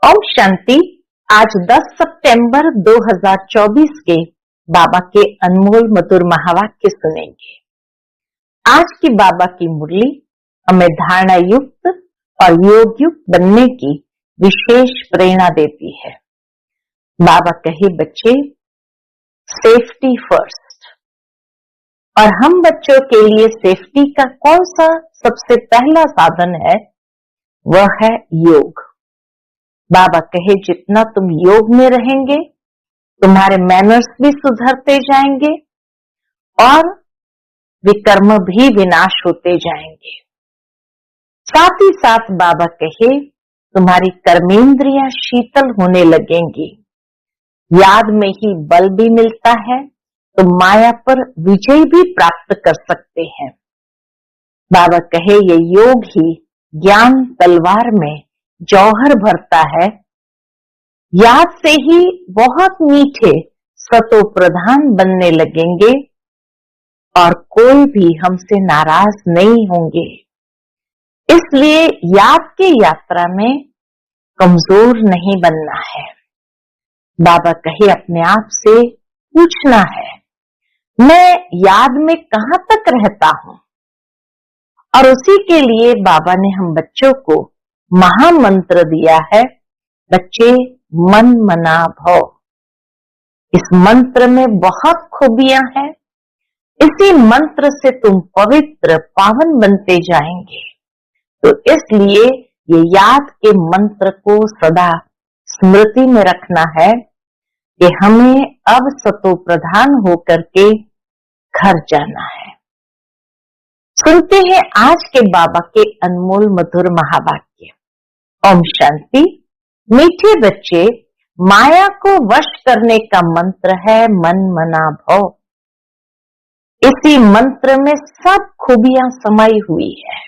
ओम शांति। आज 10 सितंबर 2024 के बाबा के अनमोल मधुर महावाक्य सुनेंगे। आज की बाबा की मुरली हमें धारणा युक्त और योग युक्त बनने की विशेष प्रेरणा देती है। बाबा कहे, बच्चे सेफ्टी फर्स्ट। और हम बच्चों के लिए सेफ्टी का कौन सा सबसे पहला साधन है? वह है योग। बाबा कहे, जितना तुम योग में रहेंगे तुम्हारे मैनर्स भी सुधरते जाएंगे और विकर्म भी विनाश होते जाएंगे। साथ ही साथ बाबा कहे, तुम्हारी कर्मेंद्रियां शीतल होने लगेंगी। याद में ही बल भी मिलता है, तो माया पर विजय भी प्राप्त कर सकते हैं। बाबा कहे, ये योग ही ज्ञान तलवार में जौहर भरता है। याद से ही बहुत मीठे सतो प्रधान बनने लगेंगे और कोई भी हमसे नाराज नहीं होंगे। इसलिए याद की यात्रा में कमजोर नहीं बनना है। बाबा कहे, अपने आप से पूछना है, मैं याद में कहां तक रहता हूं? और उसी के लिए बाबा ने हम बच्चों को महामंत्र दिया है, बच्चे मन मना भव। इस मंत्र में बहुत खूबियां हैं। इसी मंत्र से तुम पवित्र पावन बनते जाएंगे। तो इसलिए ये याद के मंत्र को सदा स्मृति में रखना है कि हमें अब सतो प्रधान होकर के घर जाना है। सुनते हैं आज के बाबा के अनमोल मधुर महावाक्य। ओम शांति। मीठे बच्चे, माया को वश करने का मंत्र है मन मना भव। इसी मंत्र में सब खूबियां समाई हुई है।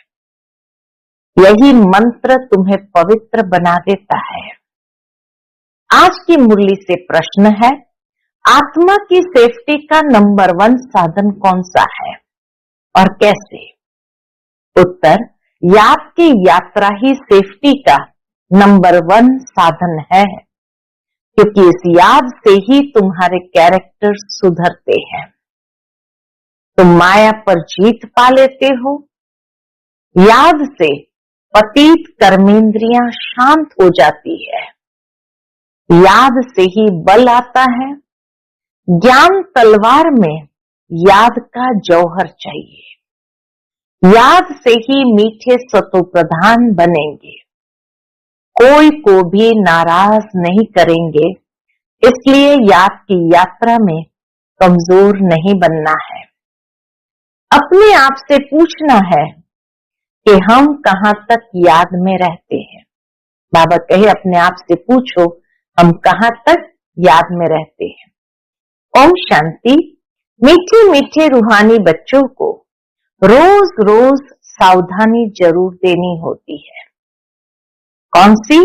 यही मंत्र तुम्हें पवित्र बना देता है। आज की मुरली से प्रश्न है, आत्मा की सेफ्टी का नंबर 1 साधन कौन सा है और कैसे? उत्तर, याद की यात्रा ही सेफ्टी का नंबर 1 साधन है, क्योंकि इस याद से ही तुम्हारे कैरेक्टर सुधरते हैं। तुम माया पर जीत पा लेते हो। याद से पतित कर्मेंद्रियां शांत हो जाती है। याद से ही बल आता है। ज्ञान तलवार में याद का जौहर चाहिए। याद से ही मीठे सतो प्रधान बनेंगे। कोई को भी नाराज नहीं करेंगे। इसलिए याद की यात्रा में कमजोर नहीं बनना है। अपने आप से पूछना है कि हम कहां तक याद में रहते हैं। बाबा कहे, अपने आप से पूछो, हम कहां तक याद में रहते हैं। ओम शांति। मीठे मीठे रूहानी बच्चों को रोज रोज सावधानी जरूर देनी होती है। कौन सी?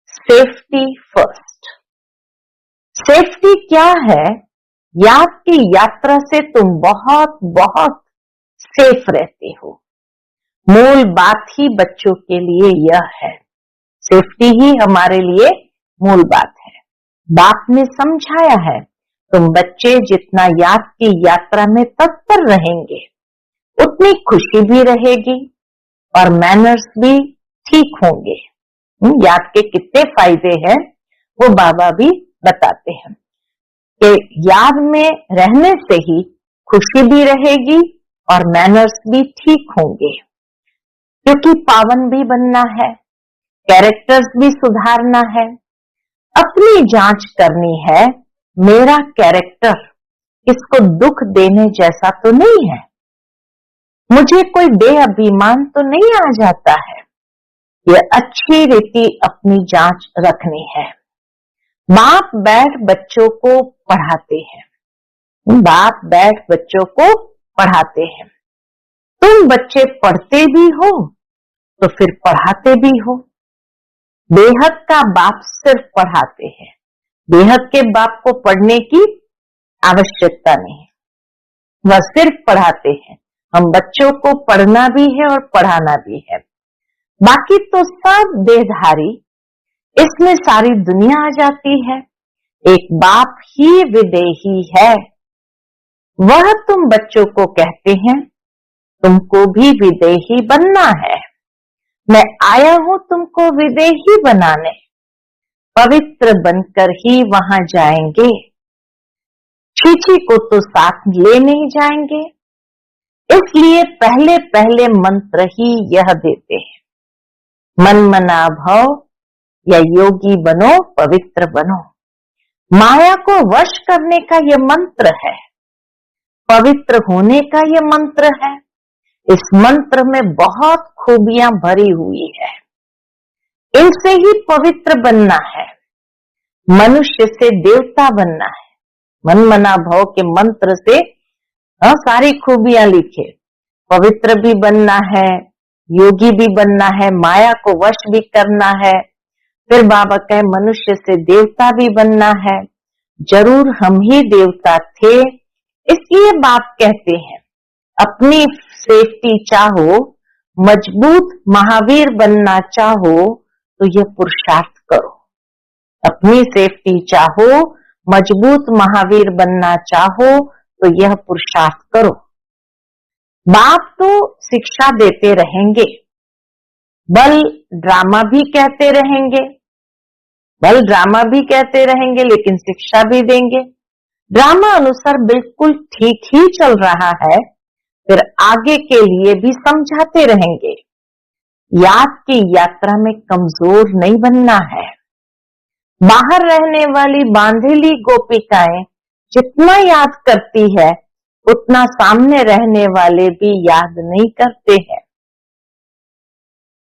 Safety first. सेफ्टी क्या है? याद की यात्रा से तुम बहुत बहुत सेफ रहते हो। मूल बात ही बच्चों के लिए यह है। सेफ्टी ही हमारे लिए मूल बात है। बाप ने समझाया है, तुम बच्चे जितना याद की यात्रा में तत्पर रहेंगे उतनी खुशी भी रहेगी और मैनर्स भी ठीक होंगे। याद के कितने फायदे हैं वो बाबा भी बताते हैं कि याद में रहने से ही खुशी भी रहेगी और मैनर्स भी ठीक होंगे, क्योंकि पावन भी बनना है, कैरेक्टर्स भी सुधारना है। अपनी जांच करनी है, मेरा कैरेक्टर किसको दुख देने जैसा तो नहीं है। मुझे कोई बेअभिमान तो नहीं आ जाता है। ये अच्छी रीति अपनी जांच रखनी है। बाप बैठ बच्चों को पढ़ाते हैं। बाप बैठ बच्चों को पढ़ाते हैं। तुम बच्चे पढ़ते भी हो तो फिर पढ़ाते भी हो। बेहद का बाप सिर्फ पढ़ाते हैं। बेहद के बाप को पढ़ने की आवश्यकता नहीं, वह सिर्फ पढ़ाते हैं। हम बच्चों को पढ़ना भी है और पढ़ाना भी है। बाकी तो सब देहधारी इसमें सारी दुनिया आ जाती है। एक बाप ही विदेही है। वह तुम बच्चों को कहते हैं तुमको भी विदेही बनना है। मैं आया हूं तुमको विदेही बनाने। पवित्र बनकर ही वहां जाएंगे। छीछी को तो साथ ले नहीं जाएंगे। इसलिए पहले पहले मंत्र ही यह देते हैं, मन मना भव या योगी बनो, पवित्र बनो। माया को वश करने का यह मंत्र है, पवित्र होने का यह मंत्र है। इस मंत्र में बहुत खूबियां भरी हुई है। इनसे ही पवित्र बनना है, मनुष्य से देवता बनना है। मन मना भव के मंत्र से सारी खूबियां लिखे। पवित्र भी बनना है, योगी भी बनना है, माया को वश भी करना है। फिर बाबा कहे मनुष्य से देवता भी बनना है। जरूर हम ही देवता थे, इसलिए बाप कहते हैं अपनी सेफ्टी चाहो, मजबूत महावीर बनना चाहो तो यह पुरुषार्थ करो। अपनी सेफ्टी चाहो, मजबूत महावीर बनना चाहो तो यह पुरुषार्थ करो। बाप तो शिक्षा देते रहेंगे, बल ड्रामा भी कहते रहेंगे, बल ड्रामा भी कहते रहेंगे, लेकिन शिक्षा भी देंगे। ड्रामा अनुसार बिल्कुल ठीक ही चल रहा है, फिर आगे के लिए भी समझाते रहेंगे। याद की यात्रा में कमजोर नहीं बनना है। बाहर रहने वाली बांधेली गोपिकाएं जितना याद करती है उतना सामने रहने वाले भी याद नहीं करते हैं,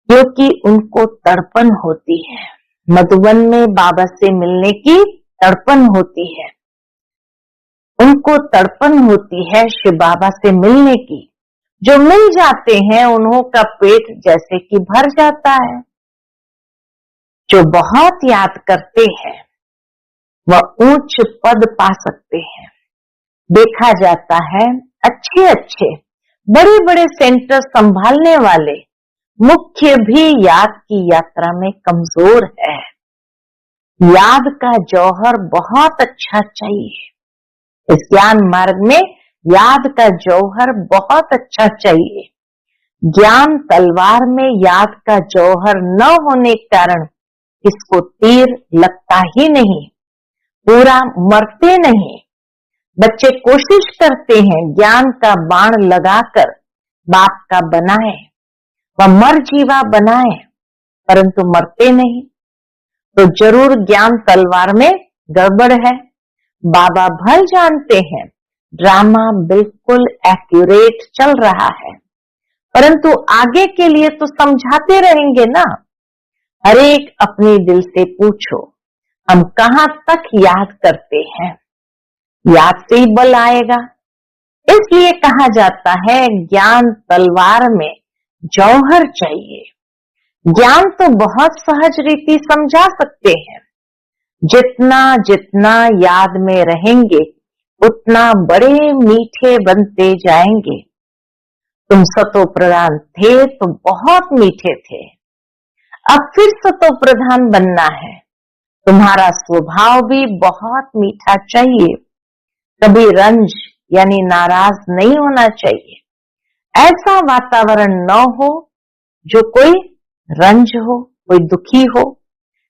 क्योंकि उनको तड़पन होती है। मधुबन में बाबा से मिलने की तड़पन होती है, उनको तड़पन होती है शिव बाबा से मिलने की। जो मिल जाते हैं उन्हों का पेट जैसे कि भर जाता है। जो बहुत याद करते हैं वह ऊंच पद पा सकते हैं। देखा जाता है अच्छे अच्छे बड़े बड़े सेंटर संभालने वाले मुख्य भी याद की यात्रा में कमजोर है। याद का जौहर बहुत अच्छा चाहिए। इस ज्ञान मार्ग में याद का जौहर बहुत अच्छा चाहिए। ज्ञान तलवार में याद का जौहर न होने के कारण इसको तीर लगता ही नहीं, पूरा मरते नहीं। बच्चे कोशिश करते हैं ज्ञान का बाण लगाकर बाप का बनाए, वह मर जीवा बनाए, परंतु मरते नहीं। तो जरूर ज्ञान तलवार में गड़बड़ है। बाबा भल जानते हैं ड्रामा बिल्कुल एक्यूरेट चल रहा है, परंतु आगे के लिए तो समझाते रहेंगे ना। हर एक अपने दिल से पूछो हम कहां तक याद करते हैं। याद से ही बल आएगा। इसलिए कहा जाता है ज्ञान तलवार में जौहर चाहिए। ज्ञान तो बहुत सहज रीति समझा सकते हैं। जितना जितना याद में रहेंगे उतना बड़े मीठे बनते जाएंगे। तुम सतो प्रधान थे तो बहुत मीठे थे, अब फिर सतो प्रधान बनना है। तुम्हारा स्वभाव भी बहुत मीठा चाहिए, कभी रंज यानी नाराज नहीं होना चाहिए। ऐसा वातावरण न हो जो कोई रंज हो, कोई दुखी हो।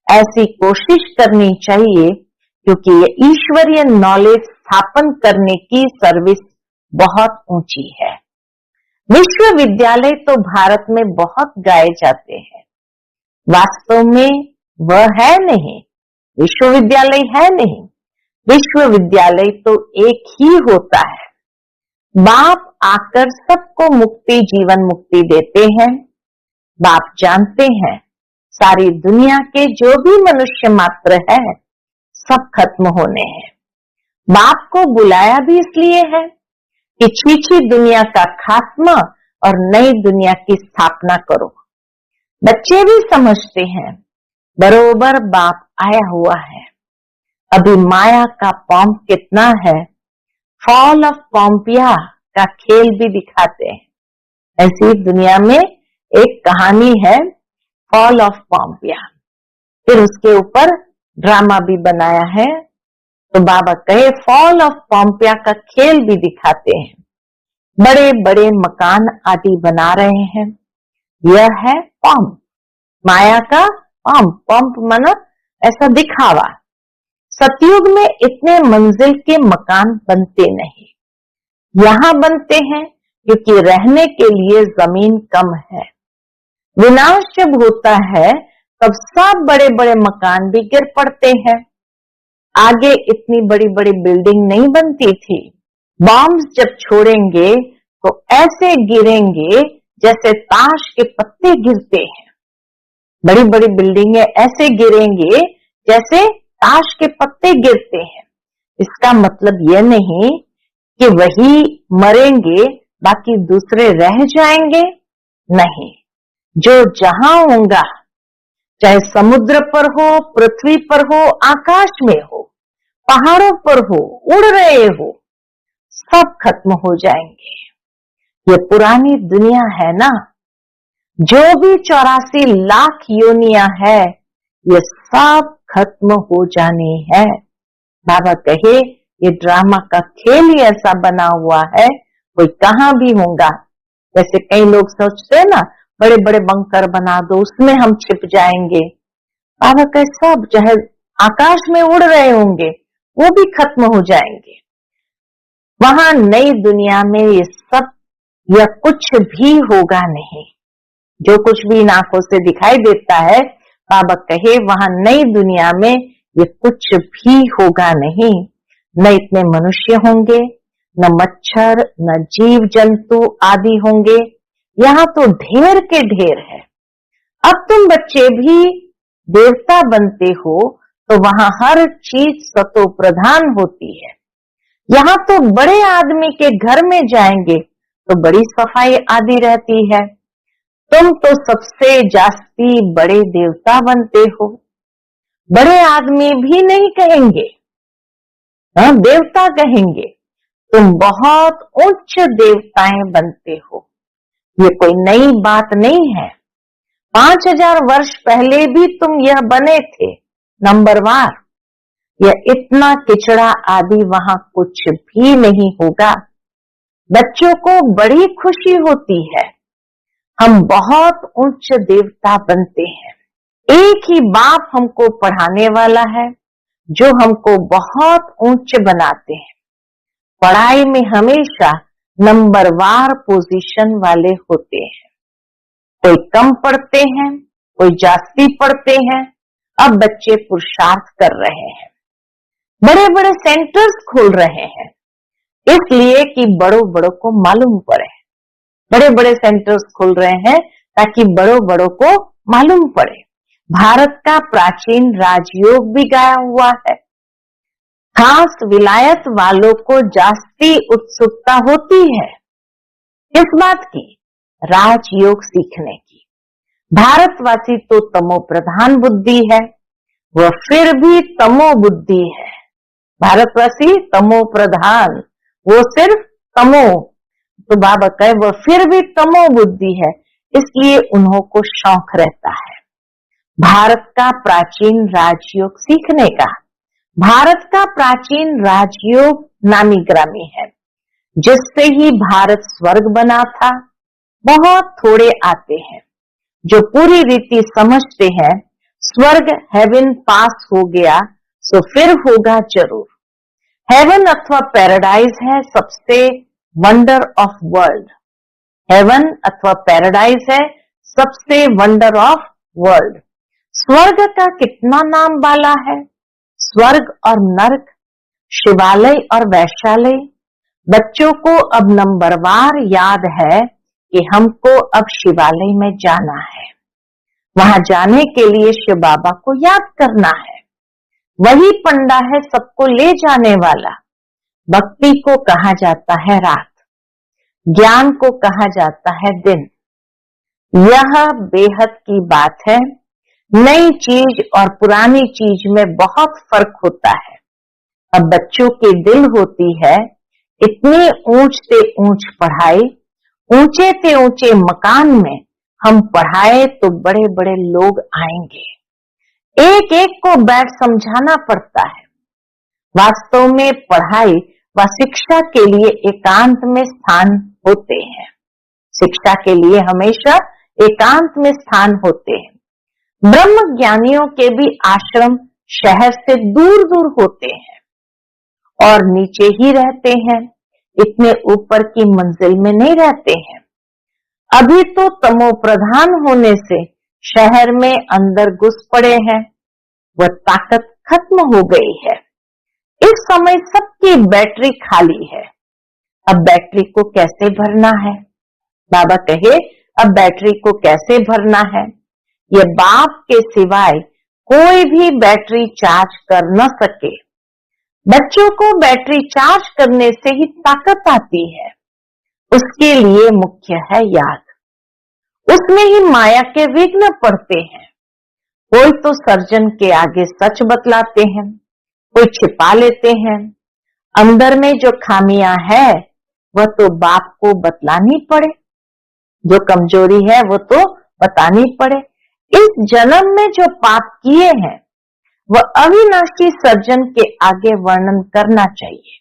ऐसी कोशिश करनी चाहिए, क्योंकि ये ईश्वरीय नॉलेज स्थापन करने की सर्विस बहुत ऊंची है। विश्वविद्यालय तो भारत में बहुत गाए जाते हैं, वास्तव में वह है नहीं, विश्वविद्यालय है नहीं। विश्वविद्यालय तो एक ही होता है। बाप आकर सबको मुक्ति, जीवन मुक्ति देते हैं। बाप जानते हैं सारी दुनिया के जो भी मनुष्य मात्र है सब खत्म होने हैं। बाप को बुलाया भी इसलिए है कि छीछी दुनिया का खात्मा और नई दुनिया की स्थापना करो। बच्चे भी समझते हैं बरोबर बाप आया हुआ है। अभी माया का पॉम्प कितना है, फॉल ऑफ पॉम्पिया का खेल भी दिखाते हैं। ऐसी दुनिया में एक कहानी है फॉल ऑफ पॉम्पिया। फिर उसके ऊपर ड्रामा भी बनाया है। तो बाबा कहे फॉल ऑफ पॉम्पिया का खेल भी दिखाते हैं। बड़े बड़े मकान आदि बना रहे हैं। यह है पंप, माया का पंप। पंप माना ऐसा दिखावा। सतयुग में इतने मंजिल के मकान बनते नहीं, यहाँ बनते हैं क्योंकि रहने के लिए जमीन कम है। विनाश जब होता है तब सब बड़े बड़े मकान भी गिर पड़ते हैं। आगे इतनी बड़ी बड़ी बिल्डिंग नहीं बनती थी। बॉम्ब्स जब छोड़ेंगे तो ऐसे गिरेंगे जैसे ताश के पत्ते गिरते हैं। बड़ी बड़ी बिल्डिंगें ऐसे गिरेंगे जैसे ताश के पत्ते गिरते हैं। इसका मतलब यह नहीं कि वही मरेंगे बाकी दूसरे रह जाएंगे, नहीं। जो जहां होगा, चाहे समुद्र पर हो, पृथ्वी पर हो, आकाश में हो, पहाड़ों पर हो, उड़ रहे हो, सब खत्म हो जाएंगे। ये पुरानी दुनिया है ना। जो भी 84 लाख योनियां है, ये सब खत्म हो जाने है। बाबा कहे ये ड्रामा का खेल ही ऐसा बना हुआ है, कोई कहां भी होगा। जैसे कई लोग सोचते हैं ना, बड़े बड़े बंकर बना दो, उसमें हम छिप जाएंगे। बाबा कहे सब चाहे आकाश में उड़ रहे होंगे, वो भी खत्म हो जाएंगे। वहां नई दुनिया में ये सब या कुछ भी होगा नहीं। जो कुछ भी इन आंखों से दिखाई देता है, बाबा कहे वहां नई दुनिया में ये कुछ भी होगा नहीं। न इतने मनुष्य होंगे, न मच्छर, न जीव जंतु आदि होंगे। यहाँ तो ढेर के ढेर है। अब तुम बच्चे भी देवता बनते हो तो वहां हर चीज सतो प्रधान होती है। यहाँ तो बड़े आदमी के घर में जाएंगे तो बड़ी सफाई आदि रहती है। तुम तो सबसे जास्ती बड़े देवता बनते हो। बड़े आदमी भी नहीं कहेंगे, देवता कहेंगे। तुम बहुत उच्च देवताएं बनते हो। ये कोई नई बात नहीं है। 5000 वर्ष पहले भी तुम यह बने थे, नंबरवार। यह इतना किचड़ा आदि वहां कुछ भी नहीं होगा। बच्चों को बड़ी खुशी होती है, हम बहुत उच्च देवता बनते हैं। एक ही बाप हमको पढ़ाने वाला है जो हमको बहुत ऊंच बनाते हैं। पढ़ाई में हमेशा नंबरवार पोजीशन वाले होते हैं। कोई कम पढ़ते हैं, कोई जास्ती पढ़ते हैं। अब बच्चे पुरुषार्थ कर रहे हैं, बड़े बड़े सेंटर्स खोल रहे हैं, इसलिए कि बड़ों बड़ों को मालूम पड़े। बड़े बड़े सेंटर्स खोल रहे हैं ताकि बड़ों बड़ों को मालूम पड़े। भारत का प्राचीन राजयोग भी गाया हुआ है। खास विलायत वालों को जास्ती उत्सुकता होती है किस बात की? राजयोग सीखने की। भारतवासी तो तमो प्रधान बुद्धि है, वह फिर भी तमो बुद्धि है। भारतवासी तमो प्रधान, वो सिर्फ तमो। तो बाबा कहे वह फिर भी तमो बुद्धि है, इसलिए उन्हों को शौक रहता है भारत का प्राचीन राजयोग सीखने का। भारत का प्राचीन राजयोग नामी ग्रामी है, जिससे ही भारत स्वर्ग बना था। बहुत थोड़े आते हैं जो पूरी रीति समझते हैं स्वर्ग हेवन पास हो गया तो फिर होगा जरूर। हेवन अथवा पैराडाइज है सबसे वंडर ऑफ वर्ल्ड। हेवन अथवा पैराडाइज है सबसे वंडर ऑफ वर्ल्ड। स्वर्ग का कितना नाम वाला है। स्वर्ग और नरक, शिवालय और वैश्यालय। बच्चों को अब नंबरवार याद है कि हमको अब शिवालय में जाना है। वहां जाने के लिए शिव बाबा को याद करना है। वही पंडा है सबको ले जाने वाला। भक्ति को कहा जाता है रात, ज्ञान को कहा जाता है दिन। यह बेहद की बात है। नई चीज और पुरानी चीज में बहुत फर्क होता है। अब बच्चों के दिल होती है इतनी ऊंच से ऊंच पढ़ाई, ऊंचे से ऊंचे मकान में हम पढ़ाए तो बड़े बड़े लोग आएंगे। एक एक को बैठ समझाना पड़ता है। वास्तव में पढ़ाई व शिक्षा के लिए एकांत में स्थान होते हैं। शिक्षा के लिए हमेशा एकांत में स्थान होते हैं। ब्रह्म ज्ञानियों के भी आश्रम शहर से दूर दूर होते हैं और नीचे ही रहते हैं, इतने ऊपर की मंजिल में नहीं रहते हैं। अभी तो तमो प्रधान होने से शहर में अंदर घुस पड़े हैं, वह ताकत खत्म हो गई है। इस समय सबकी बैटरी खाली है। अब बैटरी को कैसे भरना है? बाबा कहे अब बैटरी को कैसे भरना है? ये बाप के सिवाय कोई भी बैटरी चार्ज कर न सके। बच्चों को बैटरी चार्ज करने से ही ताकत आती है। उसके लिए मुख्य है याद। उसमें ही माया के विघ्न पड़ते हैं। कोई तो सर्जन के आगे सच बतलाते हैं, कोई छिपा लेते हैं। अंदर में जो खामियां है वह तो बाप को बतलानी पड़े, जो कमजोरी है वो तो बतानी पड़े। इस जन्म में जो पाप किए हैं वह अविनाशी सर्जन के आगे वर्णन करना चाहिए,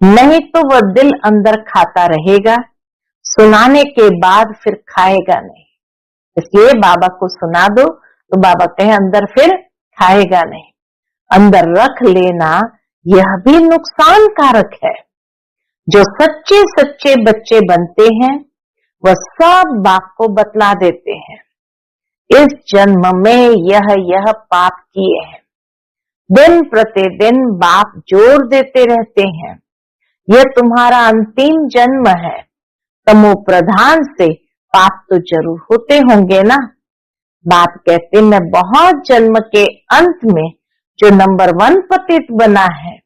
नहीं तो वह दिल अंदर खाता रहेगा, सुनाने के बाद फिर खाएगा नहीं। इसलिए बाबा को सुना दो तो बाबा कहे अंदर फिर खाएगा नहीं। अंदर रख लेना यह भी नुकसान कारक है। जो सच्चे सच्चे बच्चे बनते हैं वह सब बाप को बतला देते हैं। इस जन्म में यह पाप किए हैं। दिन प्रतिदिन बाप जोर देते रहते हैं, यह तुम्हारा अंतिम जन्म है। तमो प्रधान से पाप तो जरूर होते होंगे ना। बाप कहते मैं बहुत जन्म के अंत में जो नंबर 1 पतित बना है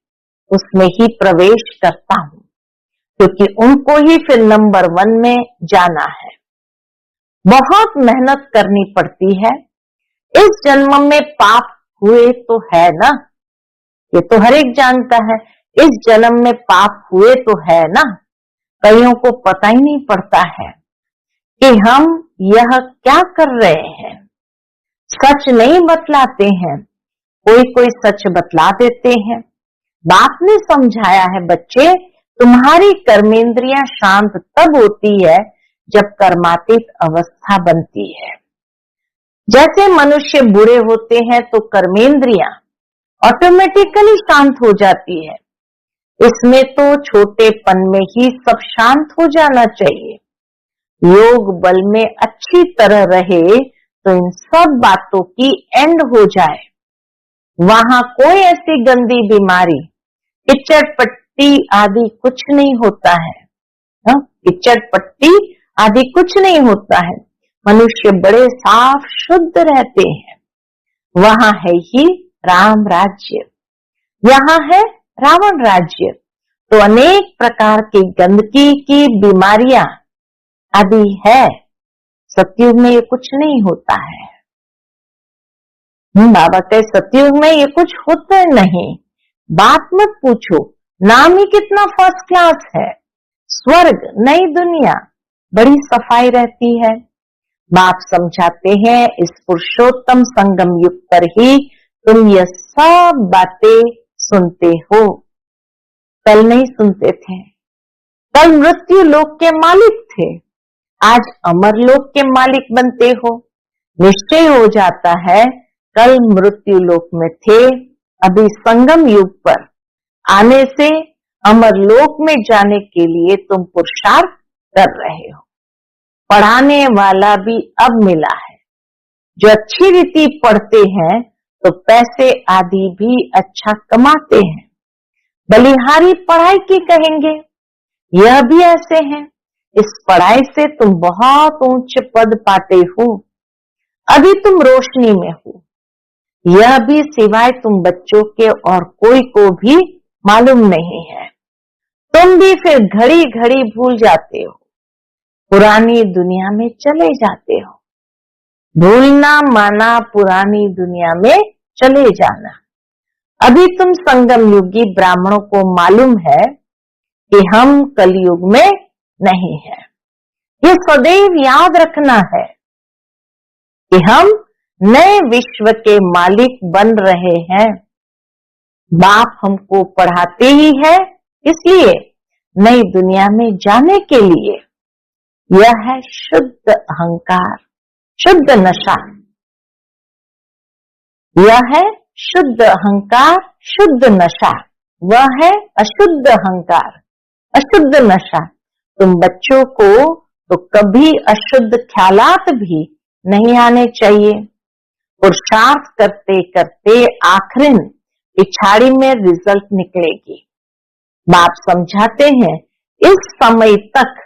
उसमें ही प्रवेश करता हूं, क्योंकि उनको ही फिर नंबर 1 में जाना है। बहुत मेहनत करनी पड़ती है। इस जन्म में पाप हुए तो है ना, ये तो हर एक जानता है। इस जन्म में पाप हुए तो है ना। कईयों को पता ही नहीं पड़ता है कि हम यह क्या कर रहे हैं। सच नहीं बतलाते हैं, कोई कोई सच बतला देते हैं। बाप ने समझाया है बच्चे, तुम्हारी कर्मेंद्रियां शांत तब होती है जब कर्मातीत अवस्था बनती है। जैसे मनुष्य बूढ़े होते हैं तो कर्मेंद्रियां ऑटोमेटिकली शांत हो जाती है। इसमें तो छोटेपन में ही सब शांत हो जाना चाहिए। योग बल में अच्छी तरह रहे तो इन सब बातों की एंड हो जाए। वहां कोई ऐसी गंदी बीमारी, किचड़ पट्टी आदि कुछ नहीं होता है। किचड़ पट्टी आदि कुछ नहीं होता है। मनुष्य बड़े साफ शुद्ध रहते हैं। वहां है ही राम राज्य, यहाँ है रावण राज्य। तो अनेक प्रकार की गंदगी की बीमारियां आदि है। सतयुग में ये कुछ नहीं होता है। बाबा कहे सतयुग में ये कुछ होता नहीं। बात मत पूछो, नाम ही कितना फर्स्ट क्लास है। स्वर्ग नई दुनिया बड़ी सफाई रहती है। बाप समझाते हैं इस पुरुषोत्तम संगम युग पर ही तुम ये सब बातें सुनते हो। कल नहीं सुनते थे। कल मृत्यु लोक के मालिक थे, आज अमर लोक के मालिक बनते हो। निश्चय हो जाता है कल मृत्यु लोक में थे, अभी संगम युग पर आने से अमर लोक में जाने के लिए तुम पुरुषार्थ कर रहे हो। पढ़ाने वाला भी अब मिला है। जो अच्छी रीति पढ़ते हैं तो पैसे आदि भी अच्छा कमाते हैं। बलिहारी पढ़ाई की कहेंगे, यह भी ऐसे हैं। इस पढ़ाई से तुम बहुत ऊंचे पद पाते हो। अभी तुम रोशनी में हो, यह भी सिवाय तुम बच्चों के और कोई को भी मालूम नहीं है। तुम भी फिर घड़ी घड़ी भूल जाते हो, पुरानी दुनिया में चले जाते हो। भूलना माना पुरानी दुनिया में चले जाना। अभी तुम संगम युगी ब्राह्मणों को मालूम है कि हम कलयुग में नहीं है। ये सदैव याद रखना है कि हम नए विश्व के मालिक बन रहे हैं। बाप हमको पढ़ाते ही है इसलिए, नई दुनिया में जाने के लिए। यह है शुद्ध अहंकार, शुद्ध नशा। यह है शुद्ध अहंकार, शुद्ध नशा। वह है अशुद्ध अहंकार, अशुद्ध नशा। तुम बच्चों को तो कभी अशुद्ध ख्यालात भी नहीं आने चाहिए। पुरुषार्थ करते करते आखिर पिछाड़ी में रिजल्ट निकलेगी। बाप समझाते हैं इस समय तक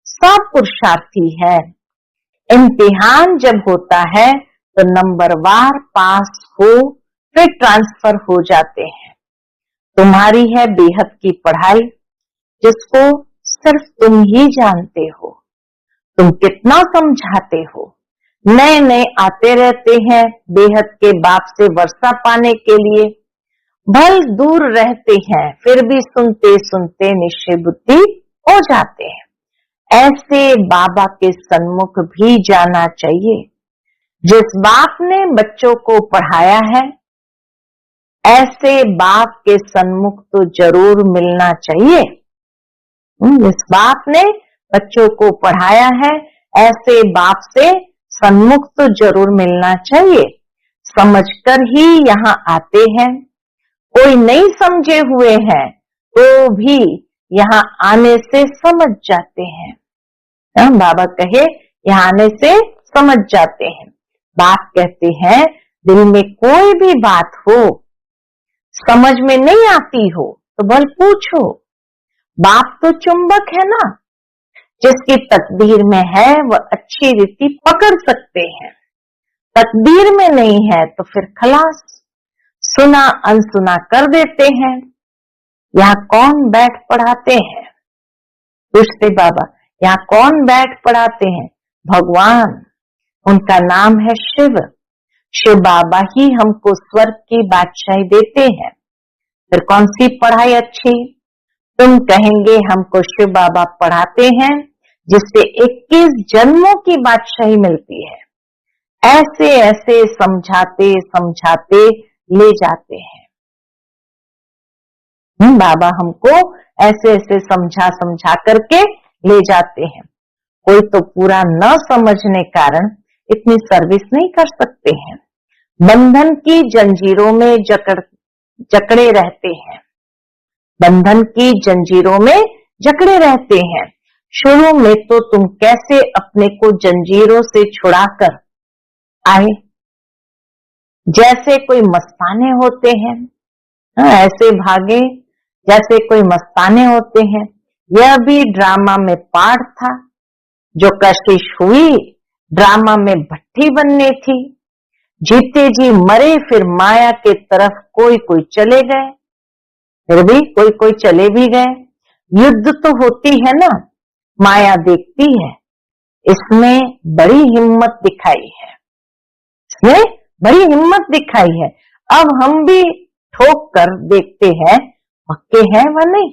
सब पुरुषार्थी है। इम्तिहान जब होता है तो नंबरवार पास हो फिर ट्रांसफर हो जाते हैं। तुम्हारी है बेहद की पढ़ाई, जिसको सिर्फ तुम ही जानते हो। तुम कितना समझाते हो। नए नए आते रहते हैं बेहद के बाप से वर्षा पाने के लिए। भल दूर रहते हैं फिर भी सुनते सुनते निश्चय बुद्धि हो जाते हैं। ऐसे बाबा के सन्मुख भी जाना चाहिए। जिस बाप ने बच्चों को पढ़ाया है, ऐसे बाप के सन्मुख तो जरूर मिलना चाहिए। जिस बाप ने बच्चों को पढ़ाया है, ऐसे बाप से सन्मुख तो जरूर मिलना चाहिए। समझकर ही यहाँ आते हैं। कोई नहीं समझे हुए हैं तो भी यहाँ आने से समझ जाते हैं। बाबा कहे यहाँ आने से समझ जाते हैं। बाप कहते हैं दिल में कोई भी बात हो, समझ में नहीं आती हो तो भल पूछो। बाप तो चुंबक है ना, जिसकी तकदीर में है वह अच्छी रीति पकड़ सकते हैं। तकदीर में नहीं है तो फिर खलास, सुना अनसुना कर देते हैं। यहाँ कौन बैठ पढ़ाते हैं? पूछते बाबा, यहाँ कौन बैठ पढ़ाते हैं? भगवान, उनका नाम है शिव। शिव बाबा ही हमको स्वर्ग की बादशाही देते हैं। फिर कौन सी पढ़ाई अच्छी? तुम कहेंगे हमको शिव बाबा पढ़ाते हैं जिससे 21 जन्मों की बादशाही मिलती है। ऐसे ऐसे समझाते समझाते ले जाते हैं। बाबा हमको ऐसे ऐसे समझा समझा करके ले जाते हैं। कोई तो पूरा न समझने कारण इतनी सर्विस नहीं कर सकते हैं। बंधन की जंजीरों में जकड़े रहते हैं। बंधन की जंजीरों में जकड़े रहते हैं। शुरू में तो तुम कैसे अपने को जंजीरों से छुड़ाकर आए, जैसे कोई मस्ताने होते हैं। ऐसे भागे जैसे कोई मस्ताने होते हैं। यह भी ड्रामा में पार्ट था। जो कशिश हुई ड्रामा में भट्टी बनने थी। जीते जी मरे फिर माया के तरफ कोई कोई चले गए, फिर भी कोई कोई चले भी गए। युद्ध तो होती है ना, माया देखती है। इसमें बड़ी हिम्मत दिखाई है। इसमें बड़ी हिम्मत दिखाई है। अब हम भी ठोक कर देखते हैं पक्के हैं व नहीं।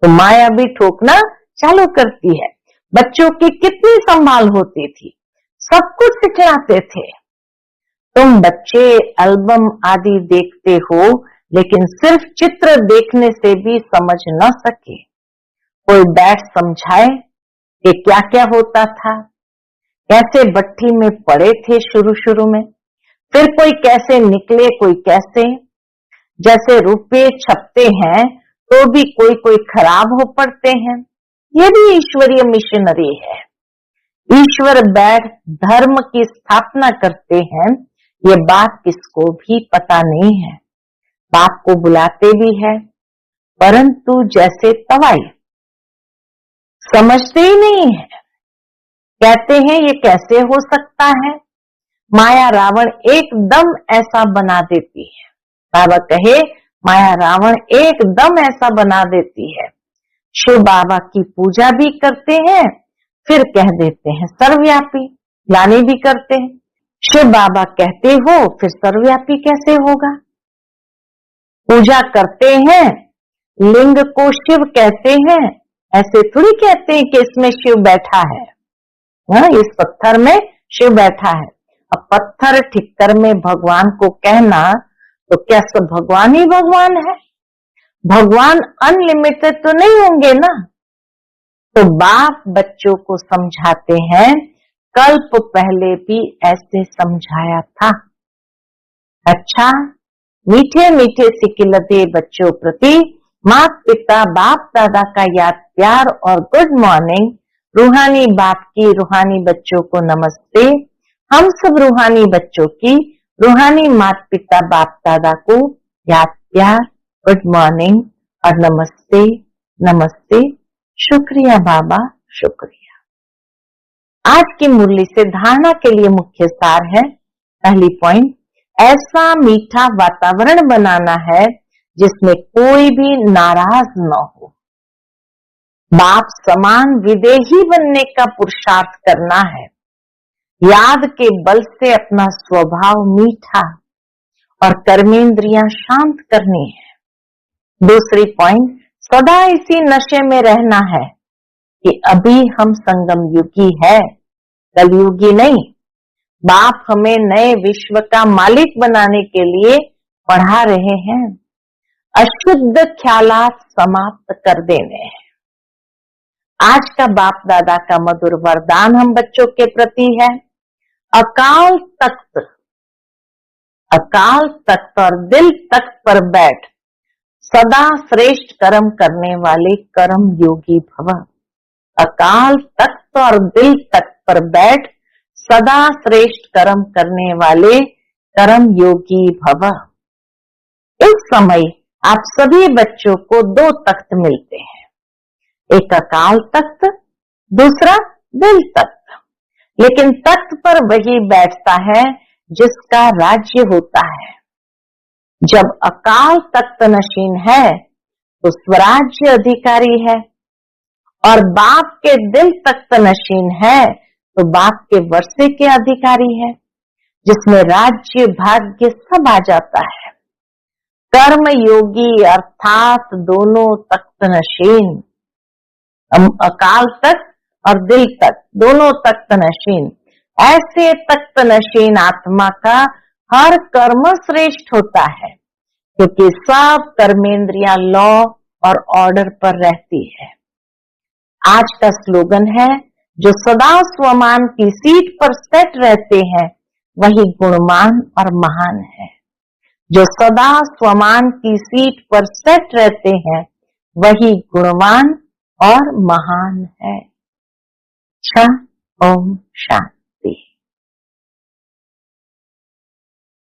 तो माया भी ठोकना चालू करती है। बच्चों की कितनी संभाल होती थी, सब कुछ सिखलाते थे। तुम बच्चे एल्बम आदि देखते हो, लेकिन सिर्फ चित्र देखने से भी समझ न सके। कोई बैठ समझाए कि क्या क्या होता था, कैसे भट्टी में पड़े थे शुरू शुरू में, फिर कोई कैसे निकले, कोई कैसे। जैसे रुपये छपते हैं तो भी कोई कोई खराब हो पड़ते हैं। ये भी ईश्वरीय मिशनरी है। ईश्वर बैठ धर्म की स्थापना करते हैं, ये बात किसको भी पता नहीं है। बाप को बुलाते भी है, परंतु जैसे तवाई समझते ही नहीं है। कहते हैं ये कैसे हो सकता है, माया रावण एकदम ऐसा बना देती है। बाबा कहे माया रावण एकदम ऐसा बना देती है। शिव बाबा की पूजा भी करते हैं, फिर कह देते हैं सर्वव्यापी, ग्लानि भी करते हैं। शिव बाबा कहते हो फिर सर्वव्यापी कैसे होगा? पूजा करते हैं, लिंग को शिव कहते हैं, ऐसे थोड़ी कहते हैं कि इसमें शिव बैठा है। इस पत्थर में शिव बैठा है। अब पत्थर ठिक्कर में भगवान को कहना, तो क्या सब भगवान ही भगवान है? भगवान अनलिमिटेड तो नहीं होंगे ना। तो बाप बच्चों को समझाते हैं, कल्प पहले भी ऐसे समझाया था। अच्छा, मीठे मीठे सिकिलते बच्चों प्रति माता पिता बाप दादा का याद प्यार और गुड मॉर्निंग। रूहानी बाप की रूहानी बच्चों को नमस्ते। हम सब रूहानी बच्चों की रूहानी माता पिता बाप दादा को याद प्यार, गुड मॉर्निंग और नमस्ते नमस्ते। शुक्रिया बाबा, शुक्रिया। आज की मुरली से धारणा के लिए मुख्य सार है। पहली पॉइंट, ऐसा मीठा वातावरण बनाना है जिसमें कोई भी नाराज न हो। बाप समान विदेही बनने का पुरुषार्थ करना है। याद के बल से अपना स्वभाव मीठा और कर्मेंद्रियां शांत करनी है। दूसरी पॉइंट, सदा इसी नशे में रहना है कि अभी हम संगम युगी है, कलयुगी नहीं। बाप हमें नए विश्व का मालिक बनाने के लिए पढ़ा रहे हैं। अशुद्ध ख्यालात समाप्त कर देने हैं। आज का बाप दादा का मधुर वरदान हम बच्चों के प्रति है, अकाल तख्त। अकाल तख्त और दिल तख्त पर बैठ सदा श्रेष्ठ कर्म करने वाले कर्म योगी भव। अकाल तख्त और दिल तख्त पर बैठ सदा श्रेष्ठ कर्म करने वाले कर्म योगी भव। इस समय आप सभी बच्चों को दो तख्त मिलते हैं, एक अकाल तख्त, दूसरा दिल तख्त। लेकिन तख्त पर वही बैठता है जिसका राज्य होता है। जब अकाल तख्त नशीन है तो स्वराज्य अधिकारी है, और बाप के दिल तख्त नशीन है तो बाप के वर्षे के अधिकारी है, जिसमें राज्य भाग्य सब आ जाता है। कर्म योगी अर्थात दोनों तख्त नशीन, अकाल तख्त और दिल तख्त, दोनों तख्त नशीन। ऐसे तख्त नशीन आत्मा का हर कर्म श्रेष्ठ होता है, क्योंकि सब कर्मेंद्रियां लॉ और ऑर्डर पर रहती है। आज का स्लोगन है, जो सदा स्वमान की सीट पर सेट रहते हैं वही गुणवान और महान है। जो सदा स्वमान की सीट पर सेट रहते हैं वही गुणवान और महान है। अच्छा, ओम शांति।